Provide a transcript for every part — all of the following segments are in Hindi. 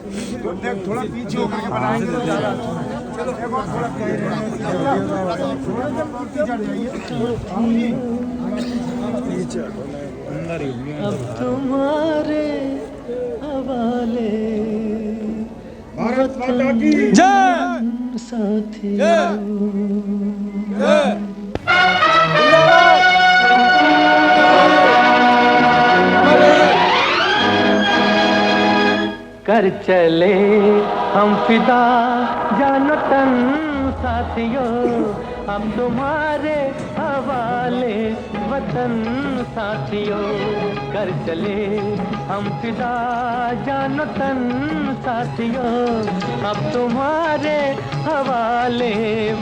तो देख थोड़ा पीछे होकर के बनाएंगे तो ज्यादा अच्छा है। चलो एक और थोड़ा पीछे अब तुम्हारे हवाले भारत माता की जय साथी कर चले हम फिदा जानो तन साथियों अब तुम्हारे हवाले वतन साथियों कर चले हम फिदा जानो तन साथियों अब तुम्हारे हवाले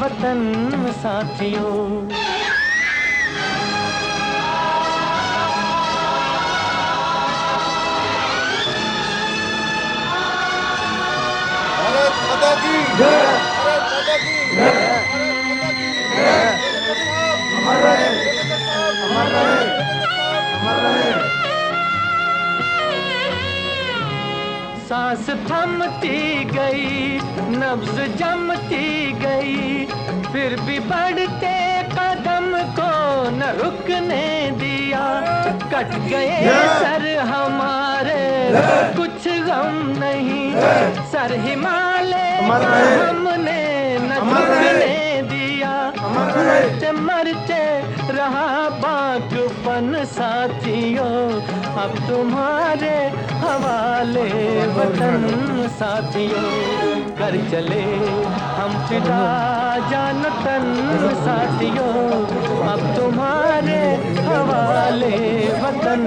वतन साथियों। सांस थमती गई नब्ज जमती गई फिर भी बढ़ते कदम को न रुकने दिया कट गए सर हमारे कुछ गम नहीं सर हिमालय हमने न झुकने दिया मरते मरते रहा बागपन साथियों अब तुम्हारे हवाले वतन साथियों कर चले हम फिदा जान तन साथियों अब तुम्हारे हवाले वतन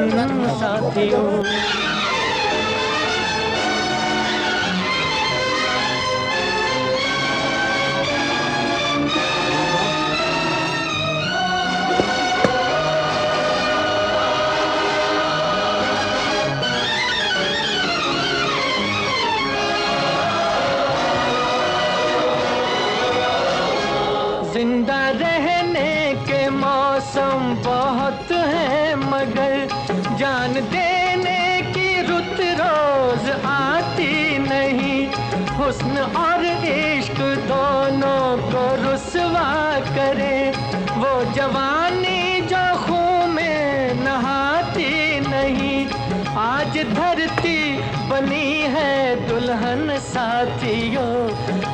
साथियों। जिंदा रहने के मौसम बहुत हैं मगर जान देने की रुत रोज आती नहीं हुस्न और इश्क दोनों को रुसवा करे वो जवानी जो खून में नहाती नहीं आज धरती बनी है दुल्हन साथियों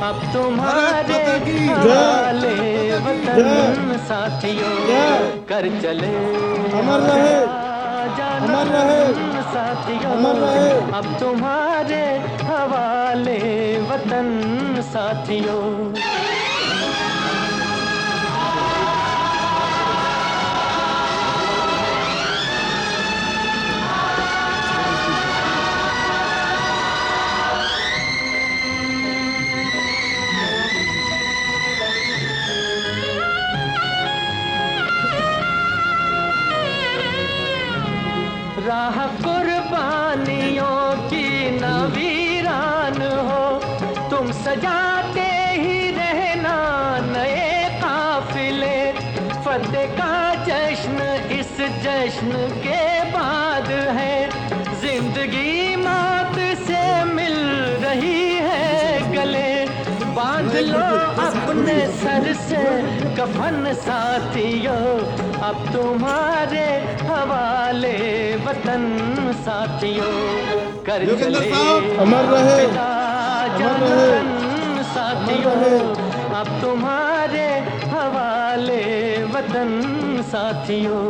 अब तुम्हारे हवाले वतन साथियों कर चले अमर रहे साथियों अब तुम्हारे हवाले वतन साथियों। राह कुर्बानियों की न वीरान हो तुम सजाते ही रहना नए काफिले फतेह का जश्न इस जश्न के बाद है जिंदगी मौत से मिल रही है गले बांध लो अपने सर से कफन साथियों अब तुम्हारे हवाले वतन साथियों कर चले अमर रहे वतन साथियों अब तुम्हारे हवाले वतन साथियों।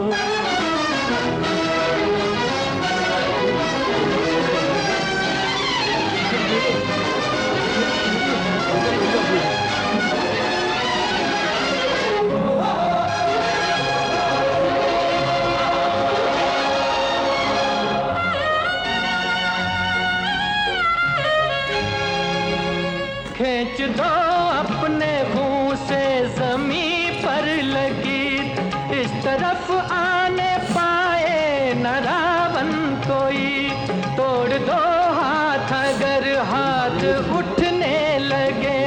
खींच दो अपने मुंह से जमीन पर लगी इस तरफ आने पाए न रावण कोई तोड़ दो हाथ अगर हाथ उठने लगे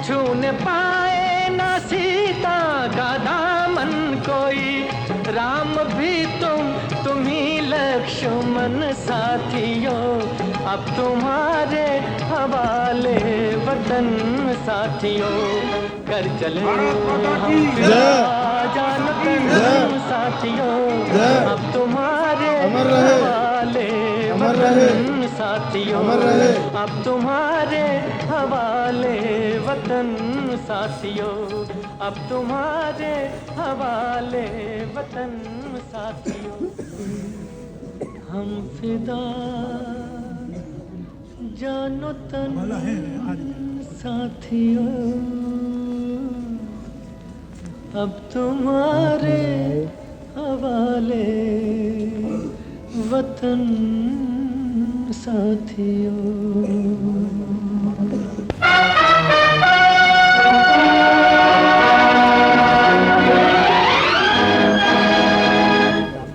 छूने पाए न सीता का दामन कोई राम भी तुम ही लक्ष्मण साथियों अब तुम्हारे वतन साथियों, कर चले हम जान वतन साथियों, अब तुम्हारे हवाले वतन साथियों, अब तुम्हारे हवाले वतन साथियों, अब तुम्हारे हवाले वतन साथियों। हम फिदा जानो तन साथियों, अब तुम्हारे हवाले वतन साथियों।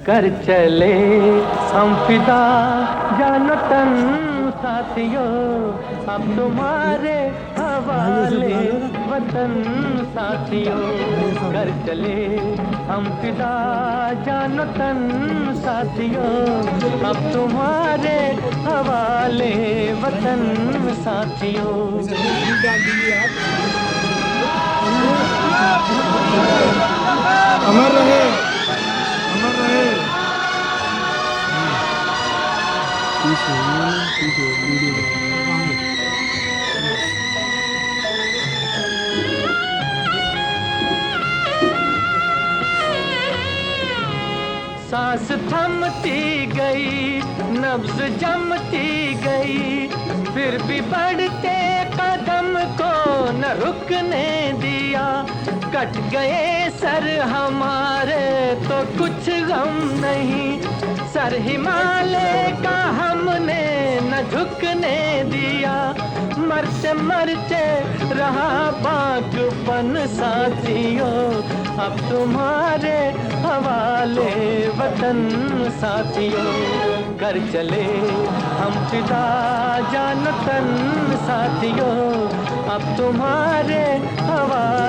कर चले हम फिदा जानो तन साथियों, अब तुम्हारे हवाले वतन साथियों, कर चले हम फिदा जानो तन साथियों, अब तुम्हारे हवाले वतन साथियों। अमर रहे, अमर रहे। सांस थमती गई, नब्ज जमती गई, फिर भी बढ़ते कदम को न रुकने दिया। कट गए सर हमारे तो कुछ गम नहीं, सर हिमालय का हमने न झुकने दिया। मरते मरते रहा बागपन साथियों, अब तुम्हारे हवाले वतन साथियों, कर चले हम फिदा जान तन साथियों, अब तुम्हारे हवाले